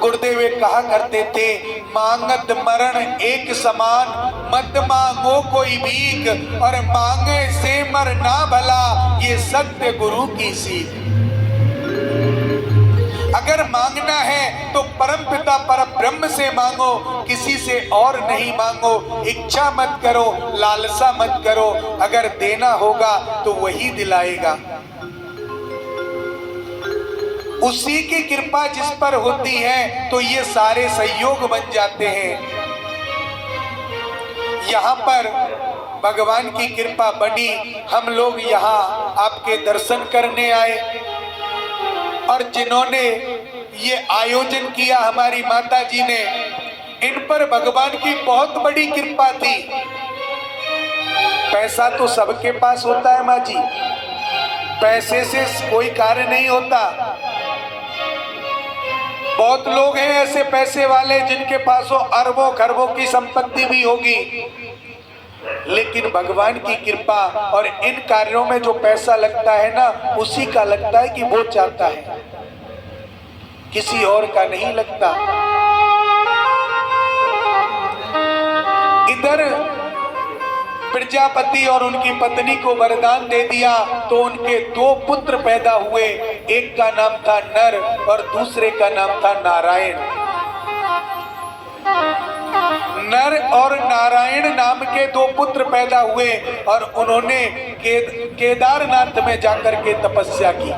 गुरुदेव कहा करते थे, मांगत मरण एक समान, मत मांगो कोई भीख, और मांगे से मर ना भला, ये सत्य गुरु की सीख। अगर मांगना है तो परमपिता परब्रह्म से मांगो, किसी से और नहीं मांगो। इच्छा मत करो, लालसा मत करो, अगर देना होगा तो वही दिलाएगा। उसी की कृपा जिस पर होती है तो ये सारे सहयोग बन जाते हैं। यहाँ पर भगवान की कृपा बनी, हम लोग यहाँ आपके दर्शन करने आए, और जिन्होंने ये आयोजन किया हमारी माता जी ने, इन पर भगवान की बहुत बड़ी कृपा थी। पैसा तो सबके पास होता है माँ जी, पैसे से कोई कार्य नहीं होता। बहुत लोग हैं ऐसे पैसे वाले जिनके पास हो अरबों खरबों की संपत्ति भी होगी, लेकिन भगवान की कृपा और इन कार्यों में जो पैसा लगता है ना, उसी का लगता है कि वो चाहता है, किसी और का नहीं लगता। इधर प्रजापति और उनकी पत्नी को वरदान दे दिया तो उनके 2 पुत्र पैदा हुए, एक का नाम था नर और दूसरे का नाम था नारायण। नर और नारायण नाम के 2 पुत्र पैदा हुए और उन्होंने केदारनाथ में जाकर के तपस्या की।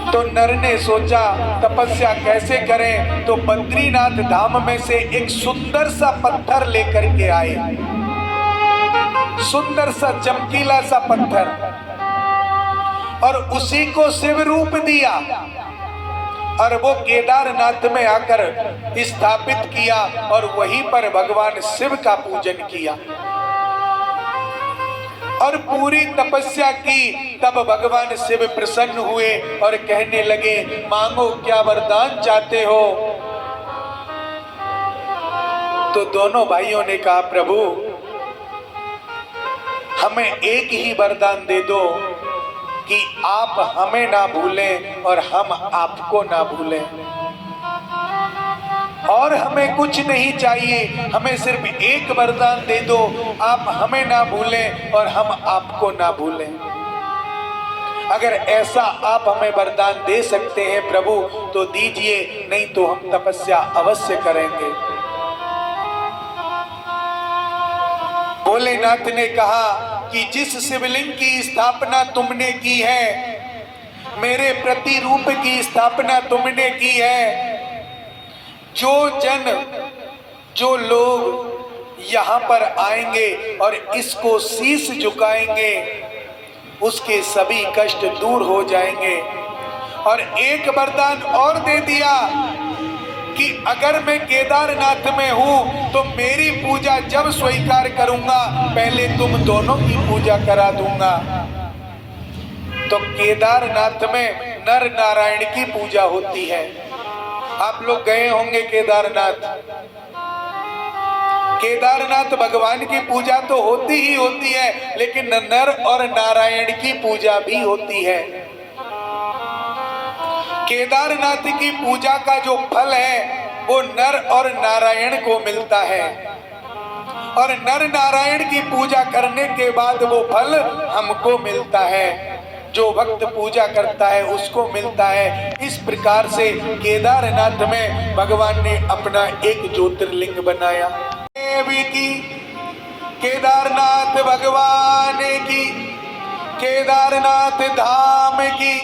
तो नर ने सोचा तपस्या कैसे करें, तो बद्रीनाथ धाम में से एक सुंदर सा पत्थर लेकर के आए, सुंदर सा चमकीला सा पत्थर, और उसी को शिव रूप दिया और वो केदारनाथ में आकर स्थापित किया और वहीं पर भगवान शिव का पूजन किया और पूरी तपस्या की। तब भगवान शिव प्रसन्न हुए और कहने लगे, मांगो क्या वरदान चाहते हो। तो दोनों भाइयों ने कहा, प्रभु हमें एक ही वरदान दे दो कि आप हमें ना भूलें और हम आपको ना भूलें, और हमें कुछ नहीं चाहिए, हमें सिर्फ एक वरदान दे दो, आप हमें ना भूलें और हम आपको ना भूलें। अगर ऐसा आप हमें वरदान दे सकते हैं प्रभु तो दीजिए, नहीं तो हम तपस्या अवश्य करेंगे। भोलेनाथ ने कहा कि जिस शिवलिंग की स्थापना तुमने की है, मेरे प्रतिरूप की स्थापना तुमने की है, जो लोग यहाँ पर आएंगे और इसको शीश झुकाएंगे, उसके सभी कष्ट दूर हो जाएंगे। और एक वरदान और दे दिया कि अगर मैं केदारनाथ में हूँ तो मेरी पूजा जब स्वीकार करूंगा, पहले तुम दोनों की पूजा करा दूंगा। तो केदारनाथ में नर नारायण की पूजा होती है। आप लोग गए होंगे केदारनाथ। केदारनाथ भगवान की पूजा तो होती ही होती है, लेकिन नर और नारायण की पूजा भी होती है। केदारनाथ की पूजा का जो फल है वो नर और नारायण को मिलता है, और नर नारायण की पूजा करने के बाद वो फल हमको मिलता है। जो भक्त पूजा करता है उसको मिलता है। इस प्रकार से केदारनाथ में भगवान ने अपना एक ज्योतिर्लिंग बनाया। देवी की, केदारनाथ भगवान की, केदारनाथ धाम की।